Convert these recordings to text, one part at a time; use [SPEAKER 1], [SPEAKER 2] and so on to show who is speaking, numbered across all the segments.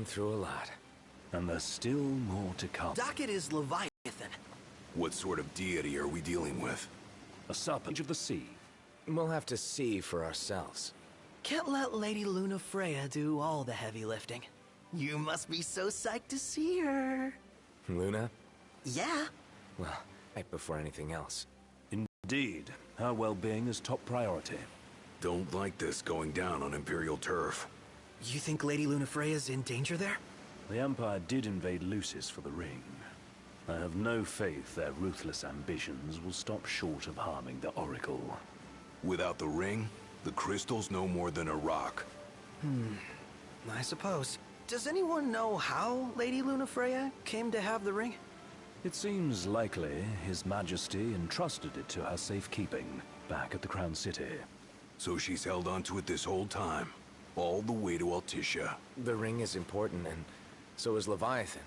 [SPEAKER 1] through a lot.
[SPEAKER 2] And there's still more to come.
[SPEAKER 3] Docket is Leviathan.
[SPEAKER 4] What sort of deity are we dealing with?
[SPEAKER 2] A serpent of the sea.
[SPEAKER 1] We'll have to see for ourselves.
[SPEAKER 3] Can't let Lady Luna Freya do all the heavy lifting. You must be so psyched to see her.
[SPEAKER 1] Luna?
[SPEAKER 3] Yeah.
[SPEAKER 1] Well, right before anything else.
[SPEAKER 2] Indeed. Her well-being is top priority.
[SPEAKER 4] Don't like this going down on Imperial turf.
[SPEAKER 3] You think Lady Luna Freya's in danger there?
[SPEAKER 2] The Empire did invade Lucis for the ring. I have no faith their ruthless ambitions will stop short of harming the Oracle.
[SPEAKER 4] Without the ring, the crystal's no more than a rock.
[SPEAKER 3] I suppose. Does anyone know how Lady Luna Freya came to have the ring?
[SPEAKER 2] It seems likely His Majesty entrusted it to her safekeeping back at the Crown City.
[SPEAKER 4] So she's held onto it this whole time, all the way to Altissia.
[SPEAKER 1] The ring is important, and so is Leviathan.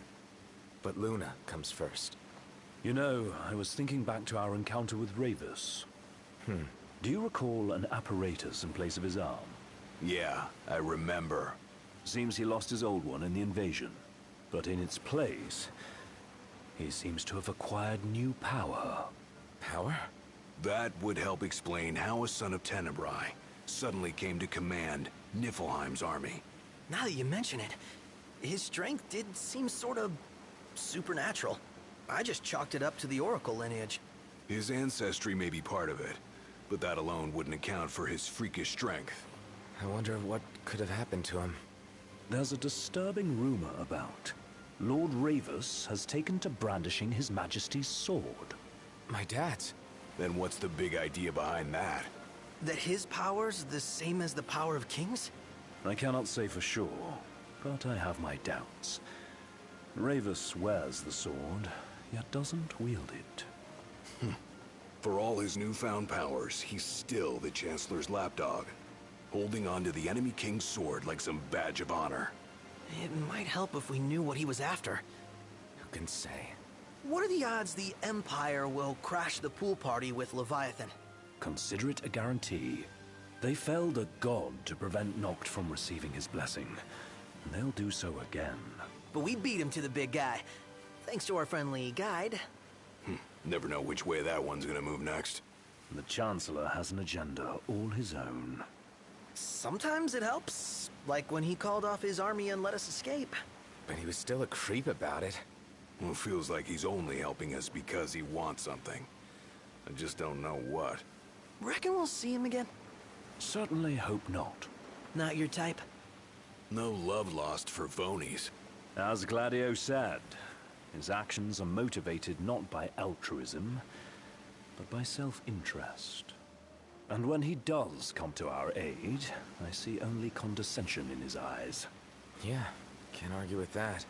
[SPEAKER 1] But Luna comes first.
[SPEAKER 2] You know, I was thinking back to our encounter with Ravus. Do you recall an apparatus in place of his arm?
[SPEAKER 4] Yeah, I remember.
[SPEAKER 2] Seems he lost his old one in the invasion. But in its place, he seems to have acquired new power.
[SPEAKER 1] Power?
[SPEAKER 4] That would help explain how a son of Tenebrae suddenly came to command Niflheim's army.
[SPEAKER 3] Now that you mention it, his strength did seem sort of supernatural. I just chalked it up to the Oracle lineage.
[SPEAKER 4] His ancestry may be part of it, but that alone wouldn't account for his freakish strength.
[SPEAKER 1] I wonder what could have happened to him.
[SPEAKER 2] There's a disturbing rumor about. Lord Ravus has taken to brandishing His Majesty's sword.
[SPEAKER 1] My dad's.
[SPEAKER 4] Then what's the big idea behind that?
[SPEAKER 3] That his power's the same as the power of kings?
[SPEAKER 2] I cannot say for sure, but I have my doubts. Ravus wears the sword, yet doesn't wield it.
[SPEAKER 4] For all his newfound powers, he's still the Chancellor's lapdog, holding on to the enemy king's sword like some badge of honor.
[SPEAKER 3] It might help if we knew what he was after.
[SPEAKER 1] Who can say?
[SPEAKER 3] What are the odds the Empire will crash the pool party with Leviathan?
[SPEAKER 2] Consider it a guarantee. They felled a god to prevent Noct from receiving his blessing. And they'll do so again.
[SPEAKER 3] But we beat him to the big guy, thanks to our friendly guide.
[SPEAKER 4] Never know which way that one's gonna move next.
[SPEAKER 2] The Chancellor has an agenda all his own.
[SPEAKER 3] Sometimes it helps, like when he called off his army and let us escape.
[SPEAKER 1] But he was still a creep about it.
[SPEAKER 4] Well, feels like he's only helping us because he wants something. I just don't know what.
[SPEAKER 3] Reckon we'll see him again?
[SPEAKER 2] Certainly hope not.
[SPEAKER 3] Not your type?
[SPEAKER 4] No love lost for phonies.
[SPEAKER 2] As Gladio said, his actions are motivated not by altruism, but by self-interest. And when he does come to our aid, I see only condescension in his eyes.
[SPEAKER 1] Yeah, can't argue with that.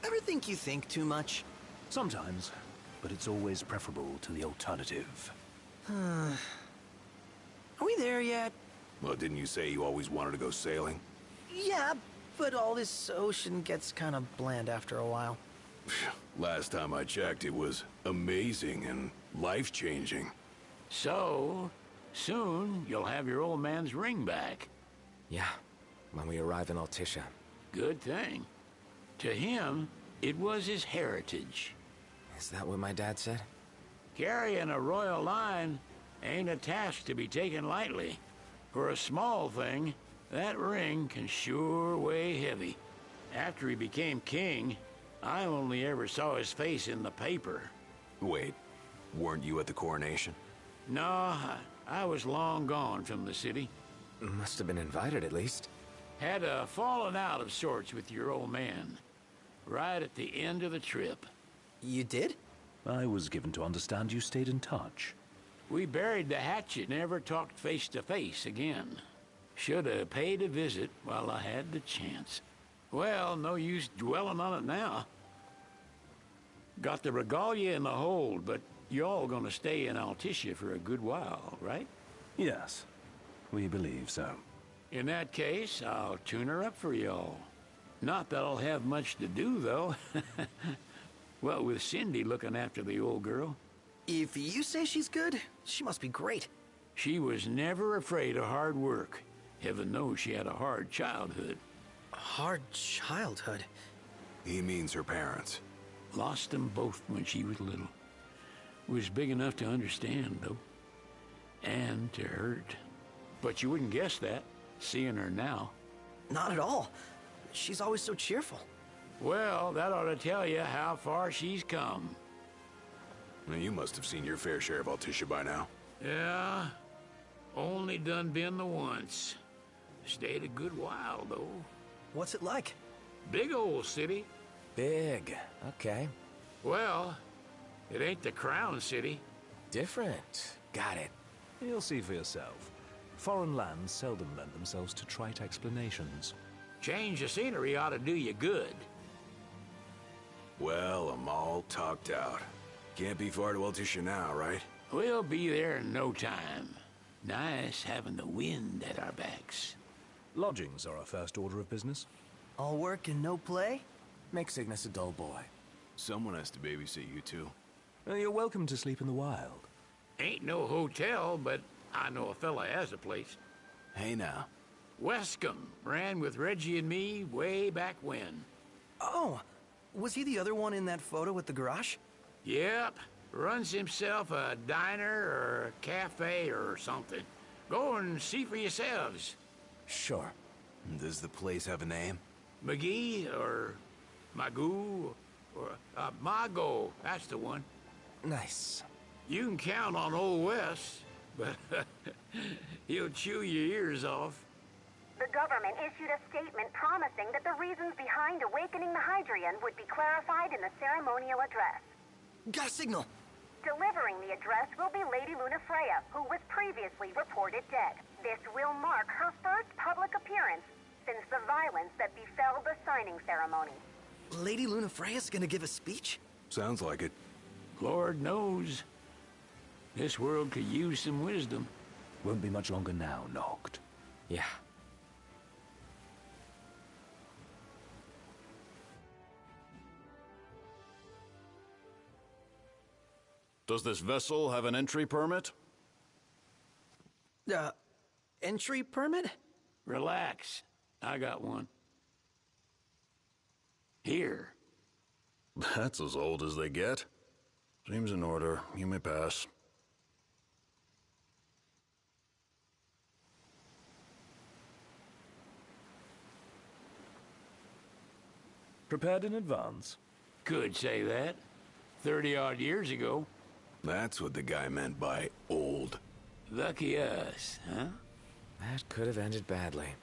[SPEAKER 3] Ever think you think too much?
[SPEAKER 2] Sometimes, but it's always preferable to the alternative.
[SPEAKER 3] Are we there yet?
[SPEAKER 4] Well, didn't you say you always wanted to go sailing?
[SPEAKER 3] Yeah, but all this ocean gets kind of bland after a while.
[SPEAKER 4] Last time I checked, it was amazing and life-changing.
[SPEAKER 5] So, soon you'll have your old man's ring back.
[SPEAKER 1] Yeah, when we arrive in Altissia.
[SPEAKER 5] Good thing. To him, it was his heritage.
[SPEAKER 1] Is that what my dad said?
[SPEAKER 5] Carrying a royal line ain't a task to be taken lightly. For a small thing, that ring can sure weigh heavy. After he became king, I only ever saw his face in the paper.
[SPEAKER 4] Wait, weren't you at the coronation?
[SPEAKER 5] No, I was long gone from the city.
[SPEAKER 1] Must have been invited at least.
[SPEAKER 5] Had a falling out of sorts with your old man. Right at the end of the trip.
[SPEAKER 3] You did?
[SPEAKER 2] I was given to understand you stayed in touch.
[SPEAKER 5] We buried the hatchet, never talked face to face again. Should have paid a visit while I had the chance. Well, no use dwelling on it now. Got the regalia in the hold, but y'all gonna stay in Altissia for a good while, right?
[SPEAKER 2] Yes, we believe so.
[SPEAKER 5] In that case, I'll tune her up for y'all. Not that I'll have much to do, though. Well, with Cindy looking after the old girl.
[SPEAKER 3] If you say she's good, she must be great.
[SPEAKER 5] She was never afraid of hard work. Heaven knows she had a hard childhood.
[SPEAKER 3] hard childhood.
[SPEAKER 4] He means her parents.
[SPEAKER 5] Lost them both when she was little. Was big enough to understand, though. And to hurt. But you wouldn't guess that, seeing her now.
[SPEAKER 3] Not at all. She's always so cheerful.
[SPEAKER 5] Well, that ought to tell you how far she's come.
[SPEAKER 4] Now, you must have seen your fair share of Altissia by now.
[SPEAKER 5] Yeah, only done been the once. Stayed a good while, though.
[SPEAKER 3] What's it like?
[SPEAKER 5] Big old city.
[SPEAKER 1] Big. Okay.
[SPEAKER 5] Well, it ain't the Crown City.
[SPEAKER 1] Different. Got it.
[SPEAKER 2] You'll see for yourself. Foreign lands seldom lend themselves to trite explanations.
[SPEAKER 5] Change of scenery ought to do you good.
[SPEAKER 4] Well, I'm all talked out. Can't be far to Altissia now, right?
[SPEAKER 5] We'll be there in no time. Nice having the wind at our backs.
[SPEAKER 2] Lodgings are our first order of business.
[SPEAKER 3] All work and no play?
[SPEAKER 1] Make Cygnus a dull boy.
[SPEAKER 4] Someone has to babysit you two.
[SPEAKER 2] You're welcome to sleep in the wild.
[SPEAKER 5] Ain't no hotel, but I know a fella has a place.
[SPEAKER 4] Hey now.
[SPEAKER 5] Wescombe ran with Reggie and me way back when.
[SPEAKER 3] Oh, was he the other one in that photo with the garage?
[SPEAKER 5] Yep, runs himself a diner or a cafe or something. Go and see for yourselves.
[SPEAKER 1] Sure.
[SPEAKER 4] Does the place have a name?
[SPEAKER 5] McGee or Magoo or Mago, that's the one.
[SPEAKER 1] Nice.
[SPEAKER 5] You can count on Old Wes, but he'll chew your ears off.
[SPEAKER 6] The government issued a statement promising that the reasons behind awakening the Hydrian would be clarified in the ceremonial address.
[SPEAKER 3] Got a signal.
[SPEAKER 6] Delivering the address will be Lady Lunafreya, who was previously reported dead. This will mark her first public appearance since the violence that befell the signing ceremony.
[SPEAKER 3] Lady Lunafreya's gonna give a speech?
[SPEAKER 4] Sounds like it.
[SPEAKER 5] Lord knows. This world could use some wisdom.
[SPEAKER 2] Won't be much longer now, Noct.
[SPEAKER 1] Yeah.
[SPEAKER 7] Does this vessel have an entry permit?
[SPEAKER 3] Entry permit?
[SPEAKER 5] Relax. I got one. Here.
[SPEAKER 7] That's as old as they get. Seems in order. You may pass.
[SPEAKER 2] Prepared in advance?
[SPEAKER 5] Could say that. 30-odd years ago.
[SPEAKER 4] That's what the guy meant by old.
[SPEAKER 5] Lucky us, huh?
[SPEAKER 1] That could have ended badly.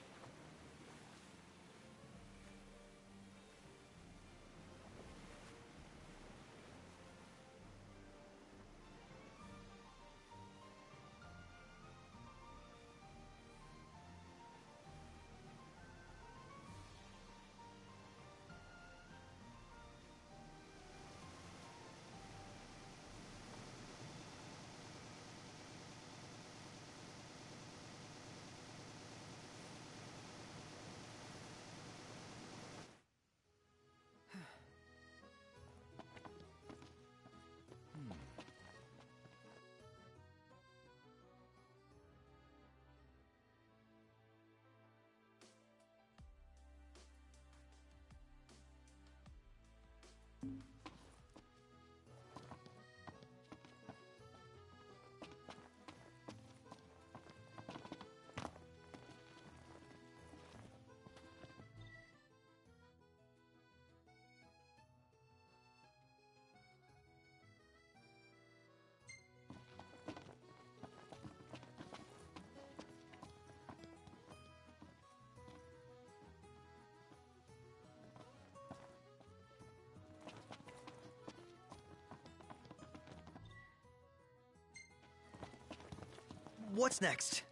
[SPEAKER 3] What's next?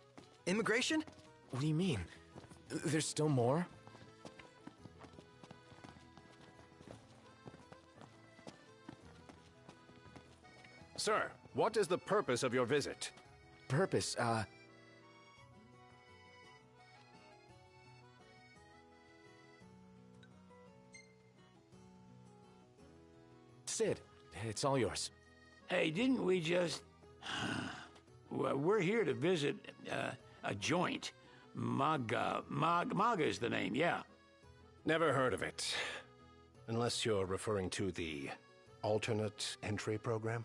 [SPEAKER 3] Immigration?
[SPEAKER 1] What do you mean? There's still more?
[SPEAKER 8] Sir, what is the purpose of your visit?
[SPEAKER 1] Purpose, Sid, it's all yours.
[SPEAKER 5] Hey, didn't we just... Well, we're here to visit a joint. Maga is the name, yeah.
[SPEAKER 9] Never heard of it. Unless you're referring to the alternate entry program.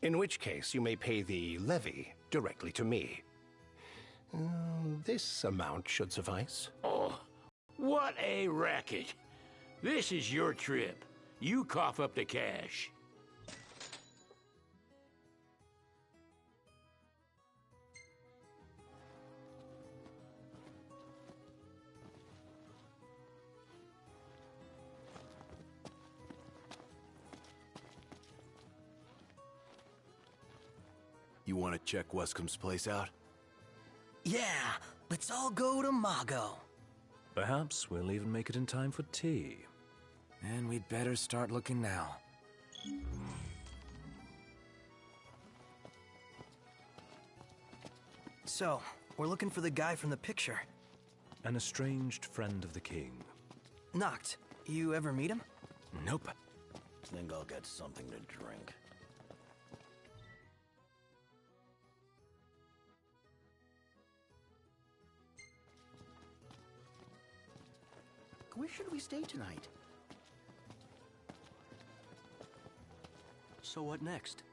[SPEAKER 9] In which case, you may pay the levy directly to me. This amount should suffice.
[SPEAKER 5] Oh, what a racket. This is your trip. You cough up the cash.
[SPEAKER 4] You want to check Wescom's place out?
[SPEAKER 3] Yeah, let's all go to Mago.
[SPEAKER 2] Perhaps we'll even make it in time for tea.
[SPEAKER 1] And we'd better start looking now.
[SPEAKER 3] So, we're looking for the guy from the picture.
[SPEAKER 2] An estranged friend of the king.
[SPEAKER 3] Noct, you ever meet him?
[SPEAKER 1] Nope.
[SPEAKER 10] Think I'll get something to drink.
[SPEAKER 11] Where should we stay tonight?
[SPEAKER 10] So what next?